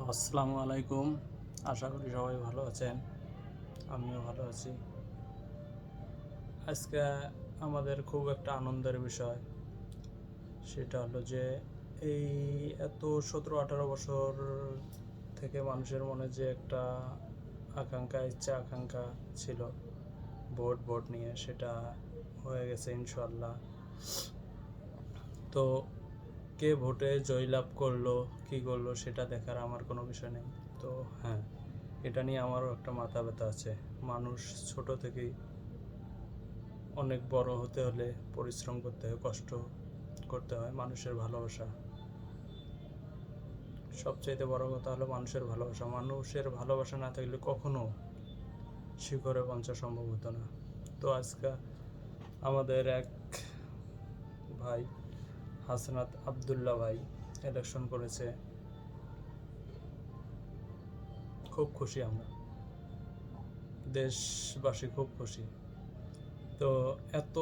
আসসালামু আলাইকুম। আশা করি সবাই ভালো আছেন, আমিও ভালো আছি। আজকে আমাদের খুব একটা আনন্দের বিষয়, সেটা হলো যে এই এত 17-18 বছর থেকে মানুষের মনে যে একটা আকাঙ্ক্ষা ছিল ভোট নিয়ে, সেটা হয়ে গেছে ইনশাল্লাহ। তো কে ভোটে জয়লাভ করলো কী করলো সেটা দেখার আমার কোনো বিষয় নেই। তো হ্যাঁ, এটা নিয়ে আমারও একটা মাথা ব্যথা আছে। মানুষ ছোট থেকেই অনেক বড় হতে হলে পরিশ্রম করতে হয়, কষ্ট করতে হয়। মানুষের ভালোবাসা, সবচাইতে বড় কথা হলো মানুষের ভালোবাসা না থাকলে কখনো শিখরে পৌঁছা সম্ভব হতো না। তো আজকে আমাদের এক ভাই হাসনাত আবদুল্লাহ ভাই ইলেকশন করেছে, খুব খুশি আমরা, দেশবাসী খুব খুশি। তো এত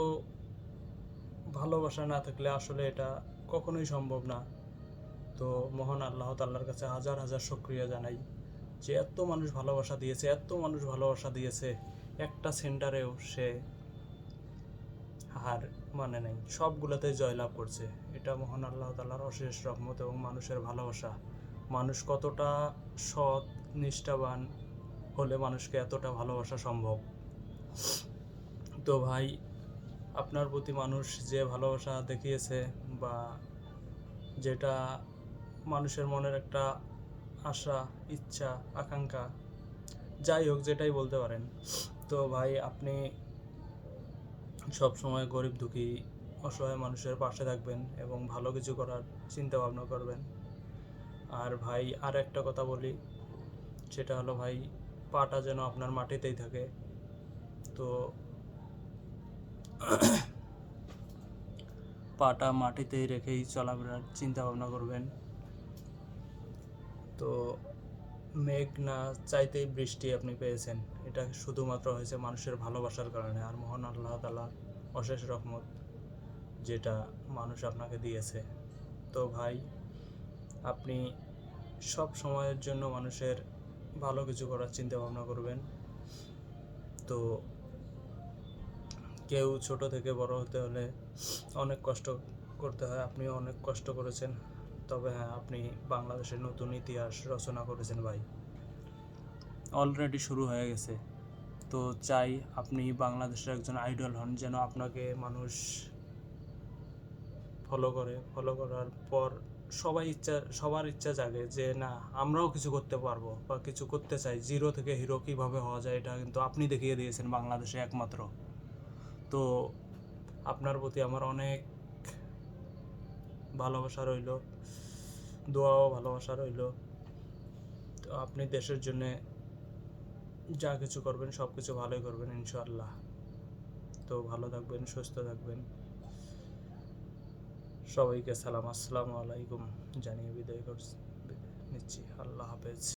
ভালোবাসা না থাকলে আসলে এটা কখনোই সম্ভব না। তো মহান আল্লাহ তাআলার কাছে হাজার হাজার শুকরিয়া জানাই যে এত মানুষ ভালোবাসা দিয়েছে, একটা সেন্টারেও সে হার মানে নাই, সবগুলোতে জয়লাভ করছে। এটা মহান আল্লাহ তাআলার অশেষ রহমত এবং মানুষের ভালোবাসা। মানুষ কতটা সৎ নিষ্ঠাবান হলে মানুষকে এতটা ভালোবাসা সম্ভব। তো ভাই, আপনার প্রতি মানুষ যে ভালোবাসা দেখিয়েছে, বা যেটা মানুষের মনের একটা আশা, ইচ্ছা, আকাঙ্ক্ষা, যাই হোক, যেটাই বলতে পারেন। তো ভাই, আপনি সব সময় গরিব দুঃখী অসহায় মানুষের পাশে থাকবেন এবং ভালো কিছু করার চিন্তা ভাবনা করবেন। আর ভাই, আর একটা কথা বলি, সেটা হলো ভাই, পাটা যেন আপনার মাটিতেই থাকে। তো পাটা মাটিতেই রেখেই চলাফেরার চিন্তা ভাবনা করবেন। তো মেঘ না চাইতেই বৃষ্টি আপনি পেয়েছেন, এটা শুধুমাত্র হয়েছে মানুষের ভালোবাসার কারণে আর মহান আল্লাহ তাআলার অশেষ রহমত, যেটা মানুষ আপনাকে দিয়েছে। তো ভাই, আপনি সব সময়ের জন্য মানুষের ভালো কিছু করার চিন্তা ভাবনা করবেন। তো কেউ ছোট থেকে বড় হতে হলে অনেক কষ্ট করতে হয়, আপনিও অনেক কষ্ট করেছেন। তবে হ্যাঁ, আপনি বাংলাদেশের নতুন ইতিহাস রচনা করেছেন ভাই, অলরেডি শুরু হয়ে গেছে। তো চাই আপনি বাংলাদেশের একজন আইডল হন, যেন আপনাকে মানুষ ফলো করার পর সবার ইচ্ছা জাগে যে না, আমরাও কিছু করতে পারবো বা কিছু করতে চাই। জিরো থেকে হিরো কীভাবে হওয়া যায়, এটা কিন্তু আপনি দেখিয়ে দিয়েছেন বাংলাদেশে একমাত্র। তো আপনার প্রতি আমার অনেক ভালোবাসা রইল, দোয়াও ভালোবাসা রইল। তো আপনি দেশের জন্যে যা কিছু করবেন সব কিছু ভালোই করবেন ইনশাআল্লাহ। তো ভালো থাকবেন, সুস্থ থাকবেন। সবাইকে সালাম, আসসালামু আলাইকুম জানিয়ে বিদায় নিচ্ছি। আল্লাহ হাফেজ।